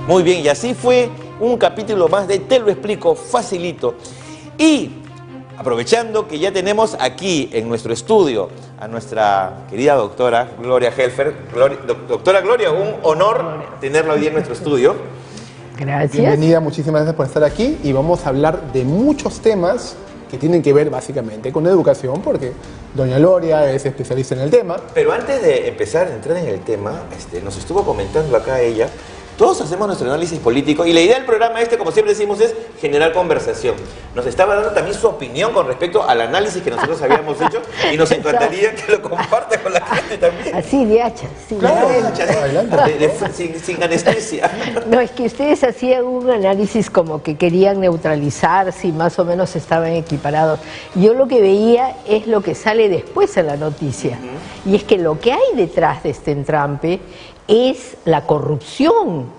Muy bien, y así fue un capítulo más de Te lo explico facilito. Y aprovechando que ya tenemos aquí en nuestro estudio a nuestra querida doctora Gloria Helfer. Doctora Gloria, un honor tenerla hoy en nuestro estudio. Gracias. Bienvenida, muchísimas gracias por estar aquí y vamos a hablar de muchos temas que tienen que ver básicamente con educación, porque doña Gloria es especialista en el tema. Pero antes de empezar a entrar en el tema, nos estuvo comentando acá ella, todos hacemos nuestro análisis político y la idea del programa como siempre decimos, es generar conversación. Nos estaba dando también su opinión con respecto al análisis que nosotros habíamos hecho y nos encantaría que lo comparta con la gente también. Así de hacha, sí. Claro, sin anestesia. No, es que ustedes hacían un análisis como que querían neutralizar si más o menos estaban equiparados. Yo lo que veía es lo que sale después en la noticia. Y es que lo que hay detrás de este entrampe es la corrupción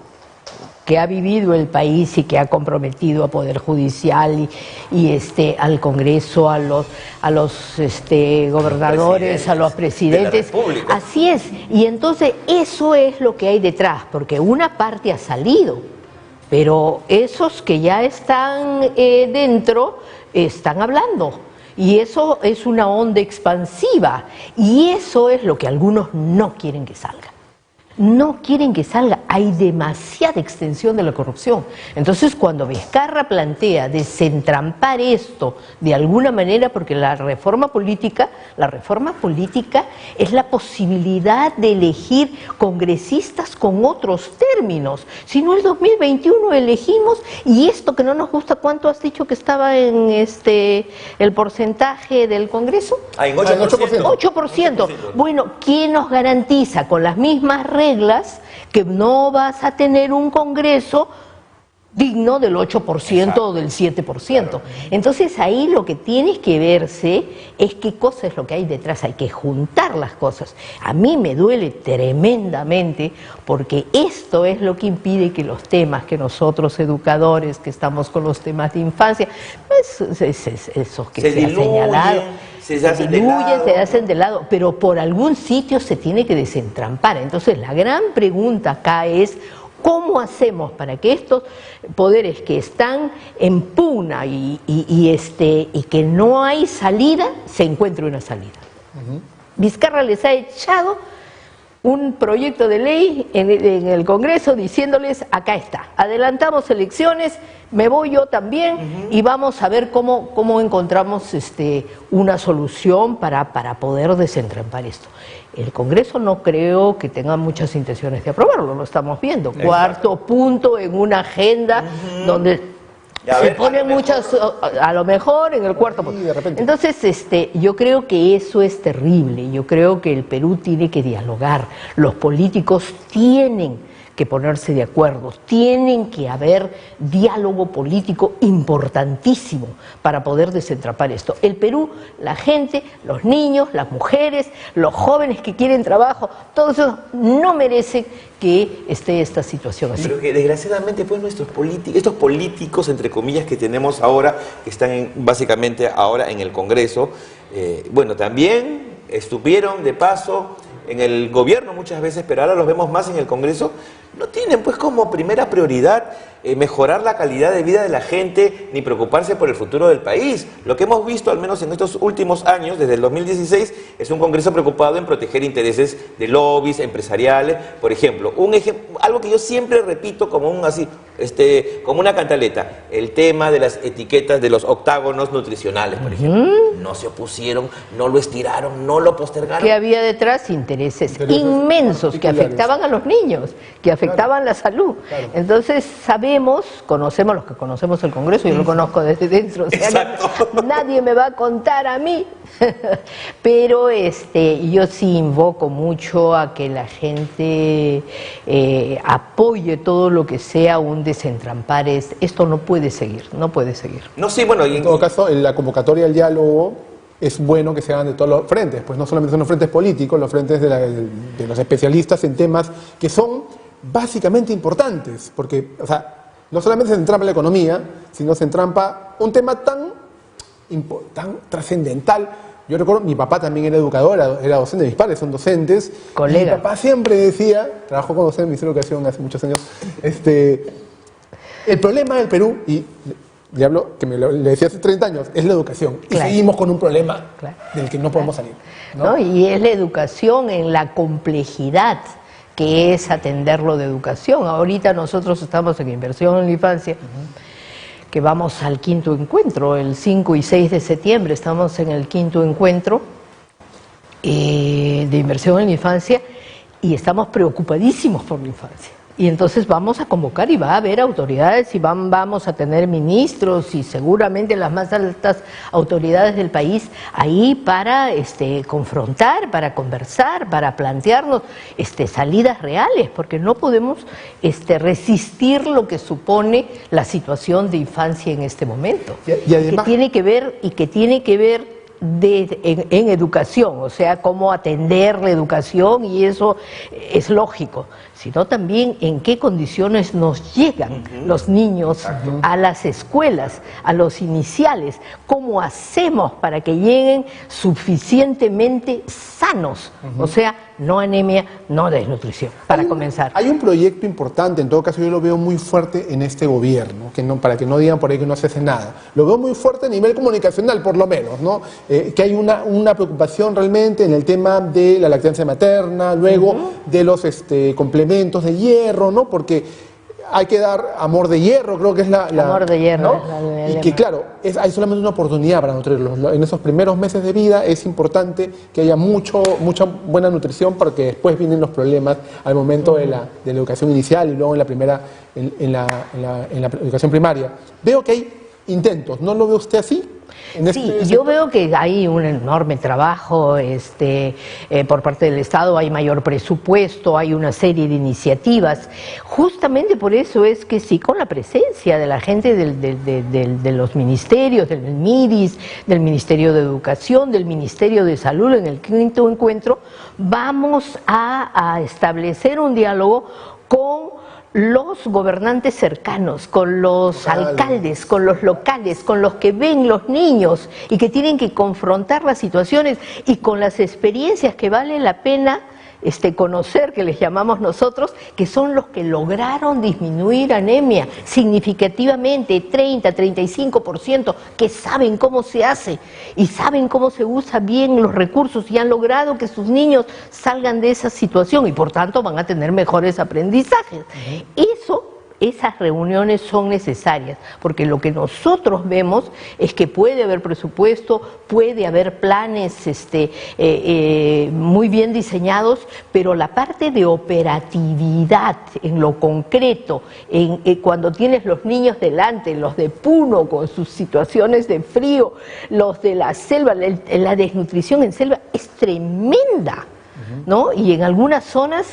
que ha vivido el país y que ha comprometido a Poder Judicial y al Congreso, a los gobernadores, a los presidentes. Así es, y entonces eso es lo que hay detrás, porque una parte ha salido, pero esos que ya están dentro están hablando. Y eso es una onda expansiva, y eso es lo que algunos no quieren que salga. No quieren que salga, hay demasiada extensión de la corrupción. Entonces, cuando Vizcarra plantea desentrampar esto de alguna manera, porque la reforma política es la posibilidad de elegir congresistas con otros términos. Si no, el 2021 elegimos, y esto que no nos gusta, ¿cuánto has dicho que estaba en el porcentaje del Congreso? En 8%. 8%. Bueno, ¿quién nos garantiza con las mismas reglas que no vas a tener un Congreso digno del 8% o del 7%? Claro. Entonces ahí lo que tiene que verse es qué cosa es lo que hay detrás, hay que juntar las cosas. A mí me duele tremendamente porque esto es lo que impide que los temas que nosotros educadores, que estamos con los temas de infancia, esos que se ha señalado, se diluyen, se hacen de lado, pero por algún sitio se tiene que desentrampar. Entonces la gran pregunta acá es ¿cómo hacemos para que estos poderes que están en pugna y que no hay salida, se encuentre una salida? Vizcarra les ha echado un proyecto de ley en el Congreso diciéndoles, acá está, adelantamos elecciones, me voy yo también y vamos a ver cómo encontramos una solución para poder desentrampar esto. El Congreso no creo que tenga muchas intenciones de aprobarlo, lo estamos viendo. Exacto. Cuarto punto en una agenda donde se ponen muchas, a lo mejor en el cuarto punto. Entonces, yo creo que eso es terrible. Yo creo que el Perú tiene que dialogar. Los políticos tienen que ponerse de acuerdo, tienen que haber diálogo político importantísimo para poder desentrampar esto. El Perú, la gente, los niños, las mujeres, los jóvenes que quieren trabajo, todos esos no merecen que esté esta situación así. Pero que desgraciadamente pues estos políticos entre comillas que tenemos ahora, que están básicamente ahora en el Congreso, también estuvieron de paso en el gobierno muchas veces, pero ahora los vemos más en el Congreso, no tienen pues como primera prioridad mejorar la calidad de vida de la gente ni preocuparse por el futuro del país. Lo que hemos visto, al menos en estos últimos años, desde el 2016, es un Congreso preocupado en proteger intereses de lobbies empresariales. Por ejemplo, algo que yo siempre repito como una cantaleta, el tema de las etiquetas de los octágonos nutricionales, por ejemplo. No se opusieron, no lo estiraron, no lo postergaron. ¿Qué había detrás? Intereses inmensos que afectaban a los niños, que afectaban la salud. Claro. Entonces conocemos los que conocemos el Congreso, yo lo conozco desde dentro, o sea, nadie me va a contar a mí. Pero yo sí invoco mucho a que la gente apoye todo lo que sea un desentrampar. Esto no puede seguir, no puede seguir. No, sí, bueno, en todo caso, en la convocatoria del diálogo es bueno que se hagan de todos los frentes, pues no solamente son los frentes políticos, los frentes de los especialistas en temas que son básicamente importantes, porque, no solamente se entrampa la economía, sino se entrampa un tema tan trascendental Yo recuerdo, mi papá también era educador, era docente, mis padres son docentes. Colega. Y mi papá siempre decía, trabajó con docente en el Ministerio de Educación hace muchos años, el problema del Perú, y le hablo, que le decía hace 30 años, es la educación. Claro. Y seguimos con un problema Claro. del que no podemos salir. ¿No? ¿No? Y es la educación en la complejidad que es atenderlo de educación. Ahorita nosotros estamos en inversión en la infancia, que vamos al 5º encuentro, el 5 y 6 de septiembre estamos en el 5º encuentro de inversión en la infancia y estamos preocupadísimos por la infancia. Y entonces vamos a convocar y va a haber autoridades y vamos a tener ministros y seguramente las más altas autoridades del país ahí para confrontar, para conversar, para plantearnos salidas reales, porque no podemos resistir lo que supone la situación de infancia en este momento. Y además, que tiene que ver en educación, o sea, cómo atender la educación, y eso es lógico, sino también en qué condiciones nos llegan los niños a las escuelas, a los iniciales, cómo hacemos para que lleguen suficientemente sanos, o sea, no anemia, no desnutrición, para comenzar. Hay un proyecto importante, en todo caso yo lo veo muy fuerte en este gobierno, para que no digan por ahí que no se hace nada. Lo veo muy fuerte a nivel comunicacional, por lo menos, ¿no? Que hay una preocupación realmente en el tema de la lactancia materna, luego de los complementos de hierro, ¿no? Porque hay que dar amor de hierro, creo que es amor de hierro, ¿no? Y que claro, hay solamente una oportunidad para nutrirlos. En esos primeros meses de vida es importante que haya mucha buena nutrición, porque después vienen los problemas al momento de la educación inicial y luego en la educación primaria. Veo que hay intentos, ¿no lo ve usted así? Sí, yo veo que hay un enorme trabajo por parte del Estado, hay mayor presupuesto, hay una serie de iniciativas. Justamente por eso es que sí, con la presencia de la gente de los ministerios, del MIDIS, del Ministerio de Educación, del Ministerio de Salud, en el 5º encuentro, vamos a establecer un diálogo con los gobernantes cercanos, con los alcaldes, con los locales, con los que ven los niños y que tienen que confrontar las situaciones, y con las experiencias que vale la pena conocer, que les llamamos nosotros, que son los que lograron disminuir anemia significativamente, 30-35%, que saben cómo se hace y saben cómo se usa bien los recursos y han logrado que sus niños salgan de esa situación y por tanto van a tener mejores aprendizajes. Esas reuniones son necesarias, porque lo que nosotros vemos es que puede haber presupuesto, puede haber planes muy bien diseñados, pero la parte de operatividad en lo concreto, cuando tienes los niños delante, los de Puno con sus situaciones de frío, los de la selva, la desnutrición en selva es tremenda, ¿no? Y en algunas zonas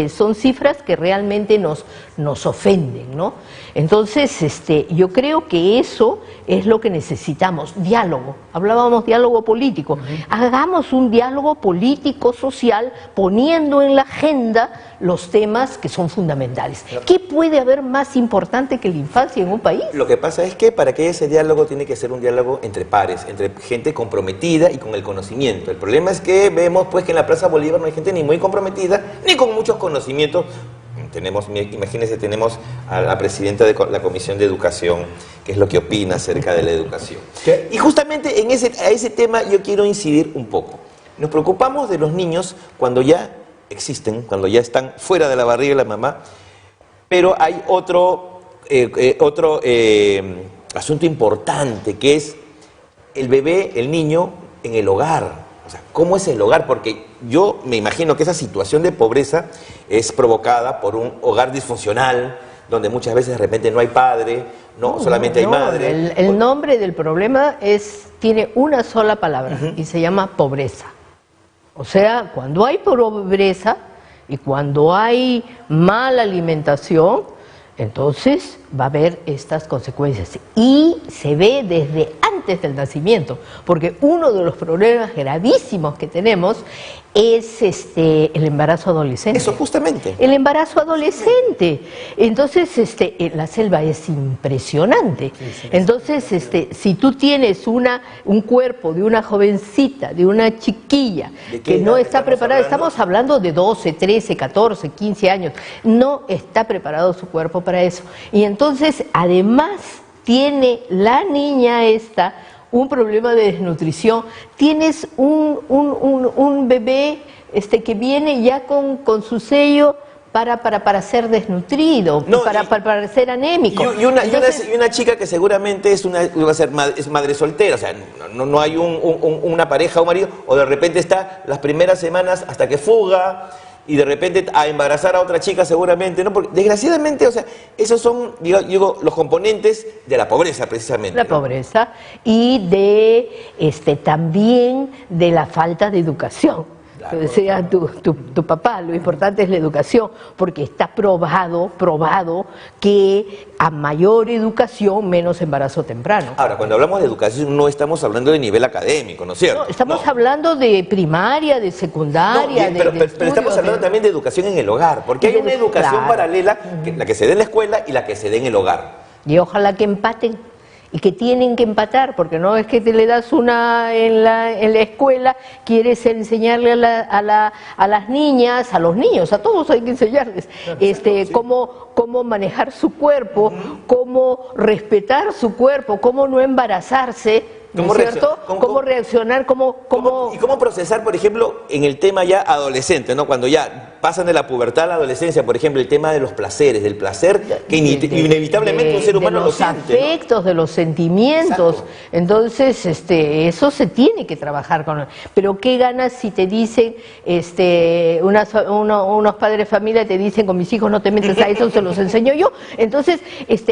son cifras que realmente nos ofenden, ¿no? Entonces, yo creo que eso es lo que necesitamos, diálogo. Hablábamos diálogo político. Hagamos un diálogo político-social poniendo en la agenda los temas que son fundamentales. ¿Qué puede haber más importante que la infancia en un país? Lo que pasa es que para que haya ese diálogo tiene que ser un diálogo entre pares, entre gente comprometida y con el conocimiento. El problema es que vemos pues que en la Plaza Bolívar no hay gente ni muy comprometida ni con muchos conocimientos. Imagínense, tenemos a la presidenta de la Comisión de Educación, que es lo que opina acerca de la educación. ¿Qué? Y justamente a ese tema yo quiero incidir un poco. Nos preocupamos de los niños cuando ya existen, cuando ya están fuera de la barriga de la mamá, pero hay otro asunto importante, que es el bebé, el niño en el hogar. O sea, ¿cómo es el hogar? Porque yo me imagino que esa situación de pobreza es provocada por un hogar disfuncional, donde muchas veces de repente no hay padre, solamente hay madre. El nombre del problema tiene una sola palabra y se llama pobreza. O sea, cuando hay pobreza y cuando hay mala alimentación, entonces va a haber estas consecuencias. Y se ve desde antes antes del nacimiento, porque uno de los problemas gravísimos que tenemos es el embarazo adolescente. Eso justamente. El embarazo adolescente. Entonces, la selva es impresionante. Entonces, si tú tienes un cuerpo de una jovencita, de una chiquilla, que no está preparada, estamos hablando de 12, 13, 14, 15 años, no está preparado su cuerpo para eso. Y entonces, además, tiene la niña esta un problema de desnutrición, tienes un bebé que viene ya con su sello para ser desnutrido, No, para ser anémico. Y una chica que seguramente es madre soltera, o sea, no hay una pareja o marido, o de repente está las primeras semanas hasta que fuga, y de repente a embarazar a otra chica seguramente, ¿no? Porque desgraciadamente, o sea, esos son, digo, los componentes de la pobreza precisamente. La pobreza y de también de la falta de educación. Claro, Que decía tu papá, lo importante es la educación, porque está probado que a mayor educación, menos embarazo temprano. Ahora, cuando hablamos de educación no estamos hablando de nivel académico, ¿no es cierto? No, estamos hablando de primaria, de secundaria, pero estamos hablando también de educación en el hogar, porque hay una educación paralela, la que se da en la escuela y la que se da en el hogar. Y ojalá que empaten. Y que tienen que empatar, porque no es que te le das una en la escuela, quieres enseñarle a las niñas, a los niños, a todos hay que enseñarles, cómo manejar su cuerpo, cómo respetar su cuerpo, cómo no embarazarse, ¿no es cierto? ¿Cómo reaccionar? Y cómo procesar, por ejemplo, en el tema ya adolescente, ¿no? Cuando ya pasan de la pubertad a la adolescencia, por ejemplo, el tema de los placeres, del placer que inevitablemente un ser humano lo siente. De los afectos, ¿no? De los sentimientos. Exacto. Entonces, eso se tiene que trabajar con. Pero ¿qué ganas si te dicen, unos padres de familia te dicen, con mis hijos no te metes a eso, se los enseño yo? Entonces,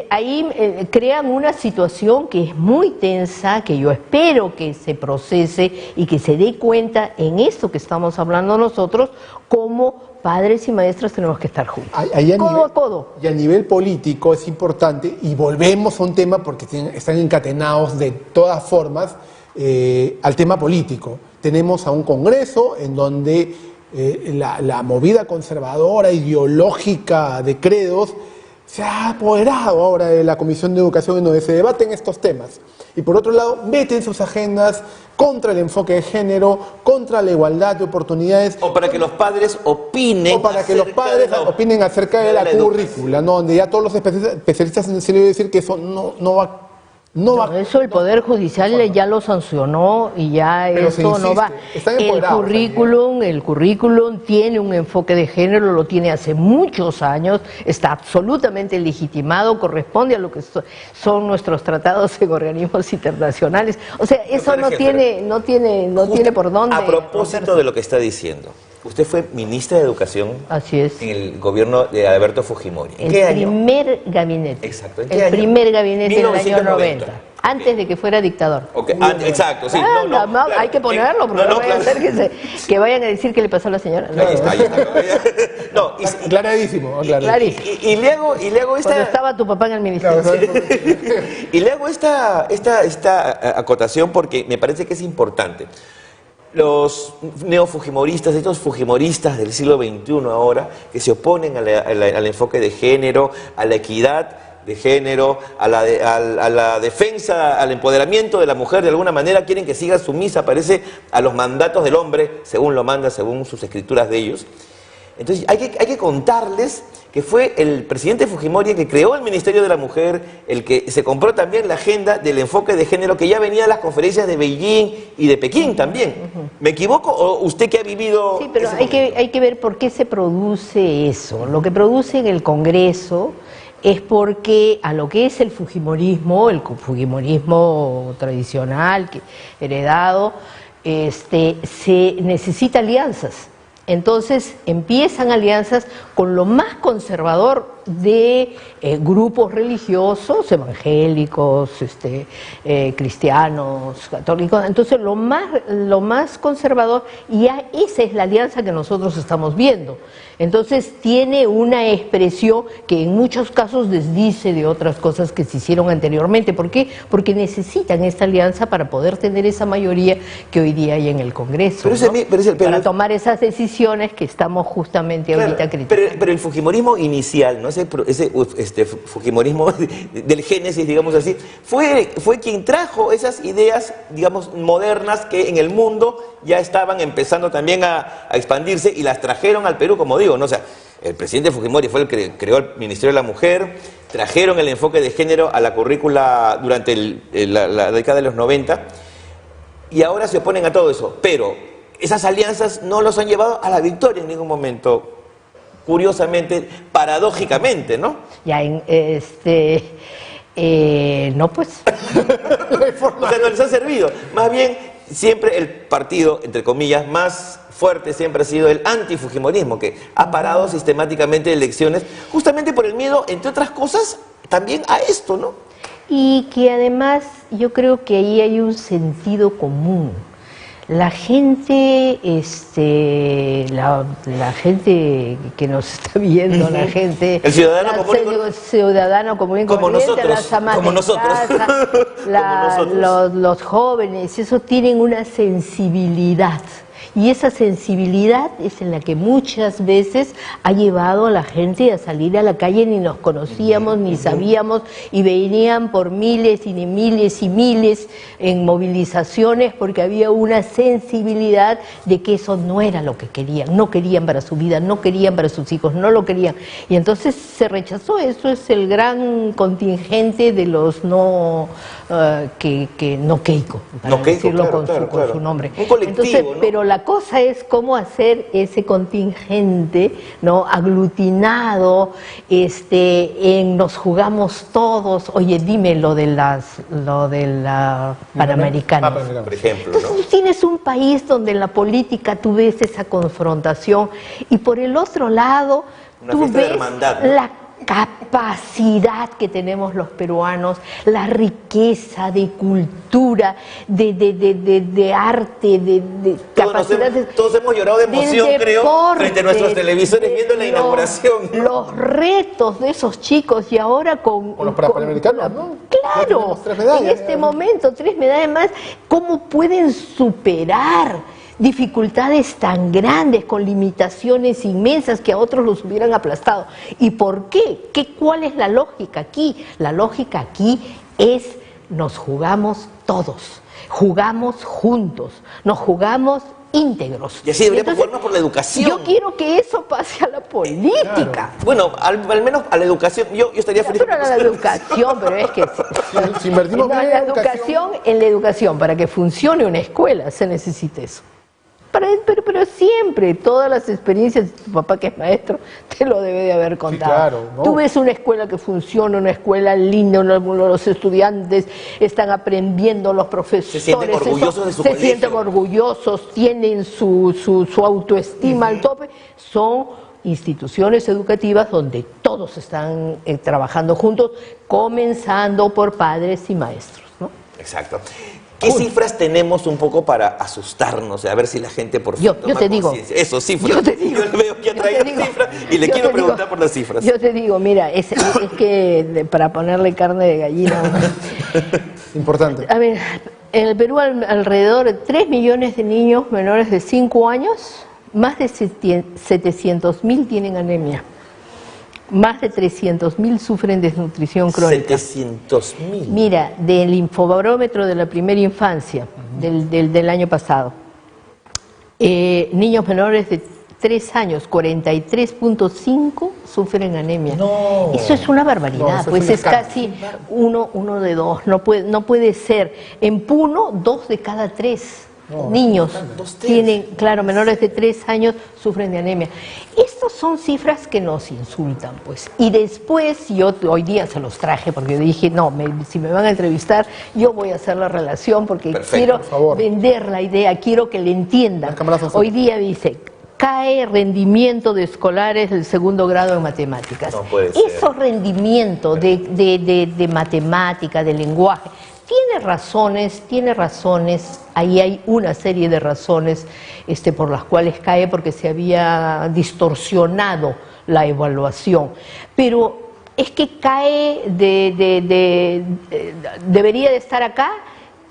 ahí crean una situación que es muy tensa, que yo espero que se procese y que se dé cuenta en esto que estamos hablando nosotros, como padres y maestros tenemos que estar juntos, codo a codo. Y a nivel político es importante, y volvemos a un tema porque están encadenados de todas formas al tema político. Tenemos a un Congreso en donde la movida conservadora, ideológica de credos, se ha apoderado ahora de la Comisión de Educación en donde se debaten estos temas. Y por otro lado, meten sus agendas contra el enfoque de género, contra la igualdad de oportunidades. O para que los padres opinen. O para que los padres opinen acerca de la currícula, ¿no? Donde ya todos los especialistas en serio decir que eso no va. Eso el Poder Judicial ya lo sancionó y ya pero esto no va. El currículum tiene un enfoque de género, lo tiene hace muchos años, está absolutamente legitimado, corresponde a lo que son nuestros tratados en organismos internacionales. O sea, eso no tiene por dónde. A propósito de lo que está diciendo, usted fue ministra de Educación. Así es. En el gobierno de Alberto Fujimori. El primer gabinete. Exacto. El primer gabinete en el año 90. Antes de que fuera dictador. Exacto, sí. Claro. Hay que ponerlo, porque no vaya a ser que vayan a decir qué le pasó a la señora. Ahí está. Clarísimo. Y le hago esta... Cuando estaba tu papá en el ministerio. Y le hago esta acotación porque me parece que es importante. Los neofujimoristas, estos fujimoristas del siglo XXI ahora, que se oponen al enfoque de género, a la equidad de género, a la defensa, al empoderamiento de la mujer, de alguna manera quieren que siga sumisa, parece, a los mandatos del hombre, según lo manda, según sus escrituras de ellos. Entonces hay que contarles que fue el presidente Fujimori el que creó el Ministerio de la Mujer, el que se compró también la agenda del enfoque de género que ya venía a las conferencias de Beijing y de Pekín también. ¿Me equivoco o usted que ha vivido? Sí, pero hay que ver por qué se produce eso. Lo que produce en el Congreso es porque a lo que es el fujimorismo tradicional, heredado, se necesita alianzas. Entonces empiezan alianzas con lo más conservador de grupos religiosos, evangélicos, cristianos, católicos. Entonces lo más conservador, y esa es la alianza que nosotros estamos viendo. Entonces tiene una expresión que en muchos casos desdice de otras cosas que se hicieron anteriormente. ¿Por qué? Porque necesitan esta alianza para poder tener esa mayoría que hoy día hay en el Congreso, ¿no? Para tomar esas decisiones que estamos justamente ahorita criticando. Pero el fujimorismo inicial, ¿no? ese fujimorismo del génesis, digamos así, fue quien trajo esas ideas, digamos, modernas que en el mundo ya estaban empezando también a expandirse y las trajeron al Perú, como digo, ¿no? O sea, el presidente Fujimori fue el que creó el Ministerio de la Mujer, trajeron el enfoque de género a la currícula durante la década de los 90 y ahora se oponen a todo eso, pero esas alianzas no los han llevado a la victoria en ningún momento, curiosamente, paradójicamente, ¿no? Ya, no, pues. O sea, no les ha servido. Más bien, siempre el partido, entre comillas, más fuerte siempre ha sido el antifujimorismo, que ha parado sistemáticamente elecciones, justamente por el miedo, entre otras cosas, también a esto, ¿no? Y que además yo creo que ahí hay un sentido común. La gente, la gente que nos está viendo, la gente, el ciudadano común, ciudadano común y como corriente, nosotros, las como nosotros, los jóvenes, eso tienen una sensibilidad. Y esa sensibilidad es en la que muchas veces ha llevado a la gente a salir a la calle, ni nos conocíamos, ni sabíamos, y venían por miles y miles y miles en movilizaciones porque había una sensibilidad de que eso no era lo que querían, no querían para su vida, no querían para sus hijos, no lo querían. Y entonces se rechazó. Eso es el gran contingente de los no Keiko, para decirlo con su nombre. Un colectivo, entonces, ¿no? Pero la cosa es cómo hacer ese contingente, ¿no?, aglutinado, nos jugamos todos. Oye, dime lo de la Panamericana. Por ejemplo, ¿no? Entonces tienes un país donde en la política tú ves esa confrontación y por el otro lado tú ves la capacidad que tenemos los peruanos, la riqueza de cultura, de arte, de capacidades. Todos hemos llorado de emoción, creo, frente a nuestros televisores viendo la inauguración. Los retos de esos chicos y ahora con los Panamericanos, ¿no? Claro, 3 medallas, en este momento 3 medallas más, ¿cómo pueden superar dificultades tan grandes, con limitaciones inmensas que a otros los hubieran aplastado? ¿Y por qué? ¿Cuál es la lógica aquí? La lógica aquí es: nos jugamos todos, jugamos juntos, nos jugamos íntegros. Y así deberíamos jugarnos por la educación. Yo quiero que eso pase a la política. Claro. Bueno, al menos a la educación. Yo estaría feliz. Pero a la educación, pero es que si invertimos en la educación, para que funcione una escuela se necesita eso. Pero siempre, todas las experiencias de tu papá, que es maestro, te lo debe de haber contado. Sí, claro, ¿no? Tú ves una escuela que funciona, una escuela linda, los estudiantes están aprendiendo, los profesores se sienten orgullosos de su colegio. Se sienten orgullosos, tienen su autoestima al tope. Son instituciones educativas donde todos están trabajando juntos, comenzando por padres y maestros, ¿no? Exacto. ¿Qué cifras tenemos un poco para asustarnos? A ver si la gente por fin toma conciencia. Eso, cifras. Yo te digo. Yo veo que ha traído cifras y le quiero preguntar por las cifras. Yo te digo, mira, es que para ponerle carne de gallina. Importante. A ver, en el Perú alrededor de 3 millones de niños menores de 5 años, más de 700.000 tienen anemia. Más de 300.000 sufren desnutrición crónica. 700.000. Mira, del infobarómetro de la primera infancia, del año pasado, niños menores de 3 años, 43.5 sufren anemia. No. Eso es una barbaridad, No, pues es casi uno de dos. No puede ser. En Puno, 2 de cada 3 niños tienen, claro, menores de 3 años sufren de anemia. Estas son cifras que nos insultan, pues. Y después, yo hoy día se los traje porque dije, no, si me van a entrevistar, yo voy a hacer la relación porque quiero vender la idea, quiero que le entiendan. Hoy día dice, cae rendimiento de escolares del segundo grado en matemáticas. No puede ser. Esos rendimientos de matemática, de lenguaje, tiene razones, ahí hay una serie de razones por las cuales cae, porque se había distorsionado la evaluación. Pero es que cae debería de estar acá,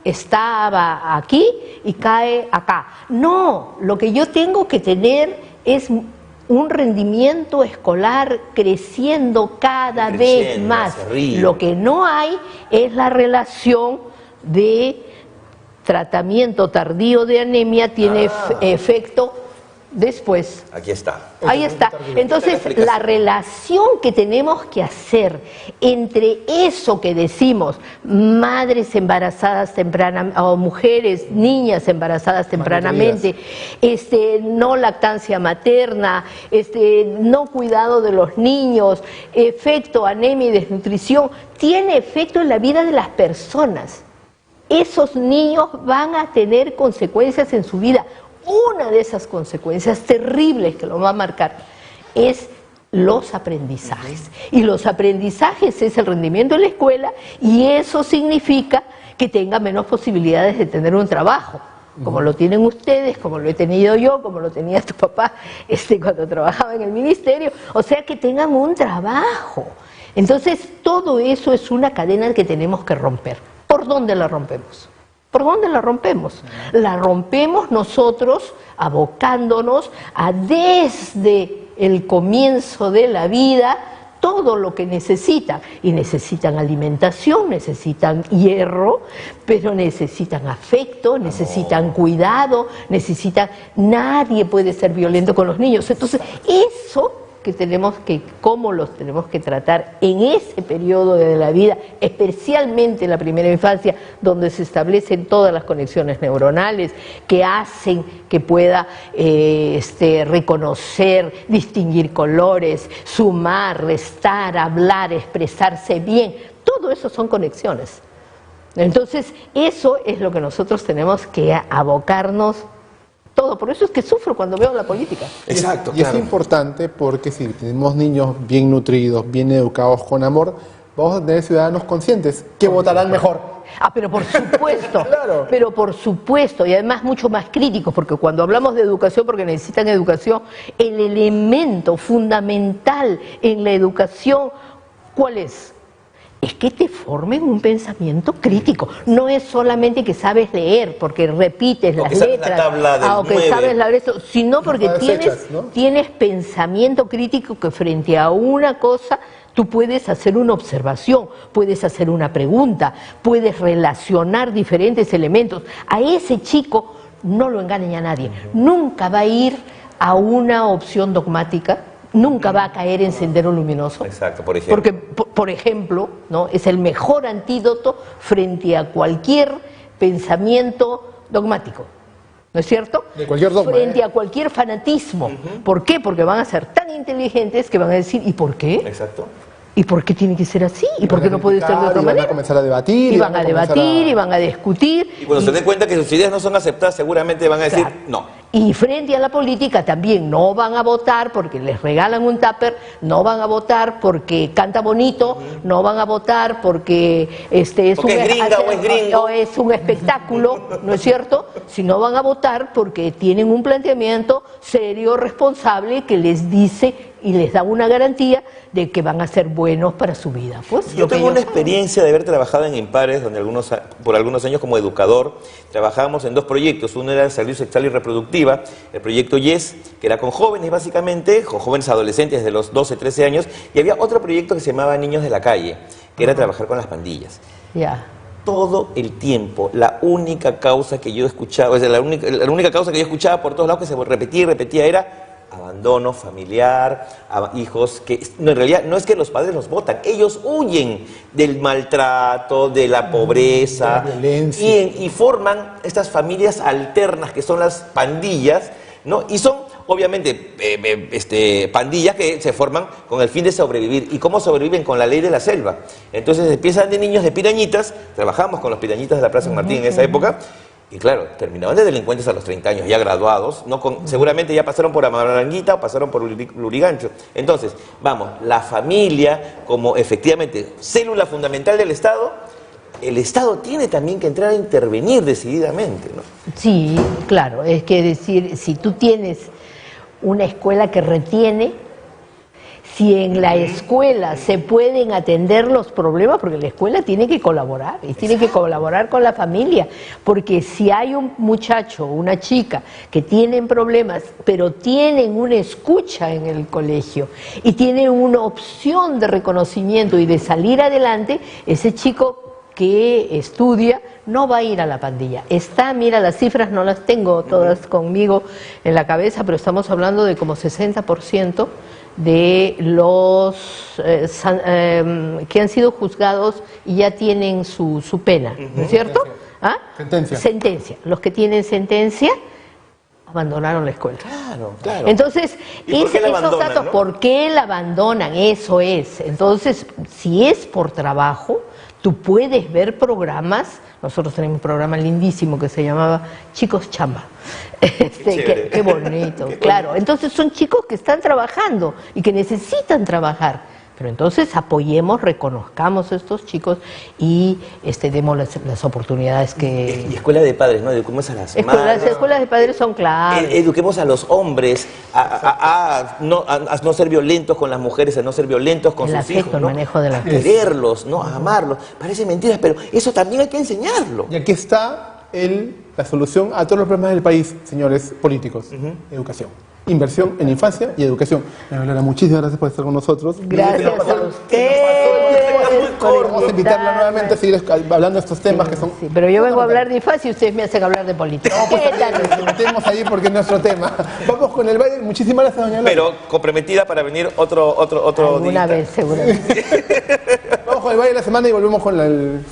estaba aquí y cae acá. No, lo que yo tengo que tener es un rendimiento escolar creciendo cada vez más. Lo que no hay es la relación de tratamiento tardío de anemia, tiene efecto después. Aquí está. Ahí está. Entonces, la relación que tenemos que hacer entre eso que decimos, madres embarazadas tempranamente, o mujeres, niñas embarazadas tempranamente, no lactancia materna, no cuidado de los niños, efecto anemia y desnutrición, tiene efecto en la vida de las personas. Esos niños van a tener consecuencias en su vida. Una de esas consecuencias terribles que lo va a marcar es los aprendizajes. Y los aprendizajes es el rendimiento en la escuela, y eso significa que tenga menos posibilidades de tener un trabajo, como lo tienen ustedes, como lo he tenido yo, como lo tenía tu papá cuando trabajaba en el ministerio. O sea, que tengan un trabajo. Entonces, todo eso es una cadena que tenemos que romper. ¿Por dónde la rompemos? ¿Por dónde la rompemos? La rompemos nosotros abocándonos a, desde el comienzo de la vida, todo lo que necesitan. Y necesitan alimentación, necesitan hierro, pero necesitan afecto, necesitan cuidado, Nadie puede ser violento con los niños. Entonces, eso cómo los tenemos que tratar en ese periodo de la vida, especialmente en la primera infancia, donde se establecen todas las conexiones neuronales que hacen que pueda reconocer, distinguir colores, sumar, restar, hablar, expresarse bien. Todo eso son conexiones. Entonces, eso es lo que nosotros tenemos que abocarnos todo. Por eso es que sufro cuando veo la política. Exacto. Y es importante porque si tenemos niños bien nutridos, bien educados, con amor, vamos a tener ciudadanos conscientes que votarán mejor. Pero por supuesto, Claro. Pero por supuesto, y además mucho más críticos, porque cuando hablamos de educación, porque necesitan educación, el elemento fundamental en la educación, ¿cuál es? Es que te formen un pensamiento crítico. No es solamente que sabes leer, porque repites las letras, aunque sabes la letra, sino porque tienes pensamiento crítico, que frente a una cosa tú puedes hacer una observación, puedes hacer una pregunta, puedes relacionar diferentes elementos. A ese chico no lo engaña nadie. Nunca va a ir a una opción dogmática, nunca va a caer en sendero luminoso. Exacto, por ejemplo. Porque, por ejemplo, ¿no?, es el mejor antídoto frente a cualquier pensamiento dogmático. ¿No es cierto? De cualquier dogma. Frente a cualquier fanatismo. ¿Por qué? Porque van a ser tan inteligentes que van a decir, ¿y por qué? Exacto. ¿Y por qué tiene que ser así? ¿Y por qué no puede ser de otra manera? Van a comenzar a debatir. Y van a debatir, y van a discutir. Y cuando se den cuenta que sus ideas no son aceptadas, seguramente van a decir no. Y frente a la política también no van a votar porque les regalan un tupper, no van a votar porque canta bonito, no van a votar porque es un espectáculo, ¿no es cierto? Sino van a votar porque tienen un planteamiento serio, responsable, que les dice y les da una garantía de que van a ser buenos para su vida. Pues, yo tengo una experiencia de haber trabajado en Impares, donde por algunos años como educador trabajábamos en dos proyectos. Uno era salud sexual y reproductiva, el proyecto YES, que era con jóvenes básicamente, con jóvenes adolescentes de los 12, 13 años, y había otro proyecto que se llamaba Niños de la Calle, que era trabajar con las pandillas. Ya. Todo el tiempo, la única causa que yo escuchaba, la única causa que yo escuchaba por todos lados, que se repetía y repetía, era abandono familiar, hijos que en realidad no es que los padres los botan, ellos huyen del maltrato, de la pobreza, de la violencia, y forman estas familias alternas que son las pandillas, ¿no? Y son obviamente pandillas que se forman con el fin de sobrevivir. ¿Y cómo sobreviven? Con la ley de la selva. Entonces empiezan de niños, de pirañitas, trabajamos con los pirañitas de la Plaza San Martín en esa época, Y claro, terminaban de delincuentes a los 30 años, ya graduados, ¿no? Seguramente ya pasaron por Amaranguita o pasaron por Lurigancho. Entonces, vamos, la familia como efectivamente célula fundamental del Estado, el Estado tiene también que entrar a intervenir decididamente, ¿no? Sí, claro, es que decir, si tú tienes una escuela que retiene, si en la escuela se pueden atender los problemas, porque la escuela tiene que colaborar y tiene que colaborar con la familia, porque si hay un muchacho o una chica que tienen problemas, pero tienen una escucha en el colegio y tienen una opción de reconocimiento y de salir adelante, ese chico que estudia no va a ir a la pandilla. Está, mira, las cifras no las tengo todas conmigo en la cabeza, pero estamos hablando de como 60% de los que han sido juzgados y ya tienen su pena, ¿no es cierto? ¿Ah? Sentencia. Sentencia. Los que tienen sentencia abandonaron la escuela. Claro, claro. Entonces, ¿Y por qué la esos abandonan, datos, no? ¿por qué la abandonan? Eso es. Entonces, si es por trabajo, tú puedes ver programas. Nosotros tenemos un programa lindísimo que se llamaba Chicos Chamba. Qué bonito, claro. Entonces son chicos que están trabajando y que necesitan trabajar. Pero entonces apoyemos, reconozcamos a estos chicos y demos las oportunidades que... Y escuela de padres, ¿no? Eduquemos a las Las madres. escuelas de padres son claves. Eduquemos a los hombres a no ser violentos con las mujeres, a no ser violentos con El sus afecto, hijos, el ¿no? manejo del A afecto. quererlos, ¿no? A amarlos. Parece mentira, pero eso también hay que enseñarlo. Y aquí está la solución a todos los problemas del país, señores políticos. Educación. Inversión en infancia y educación. Doña Lola, muchísimas gracias por estar con nosotros. Gracias a ustedes. Vamos a invitarla nuevamente a seguir hablando de estos temas que son... Sí, pero yo vengo a hablar de infancia y ustedes me hacen hablar de política. No, pues ¿Qué tal? nos metemos ahí porque es nuestro tema. Vamos con el baile. Muchísimas gracias, doña Lola. Pero comprometida para venir otro Alguna día. vez, seguramente. Vamos con el baile de la semana y volvemos con el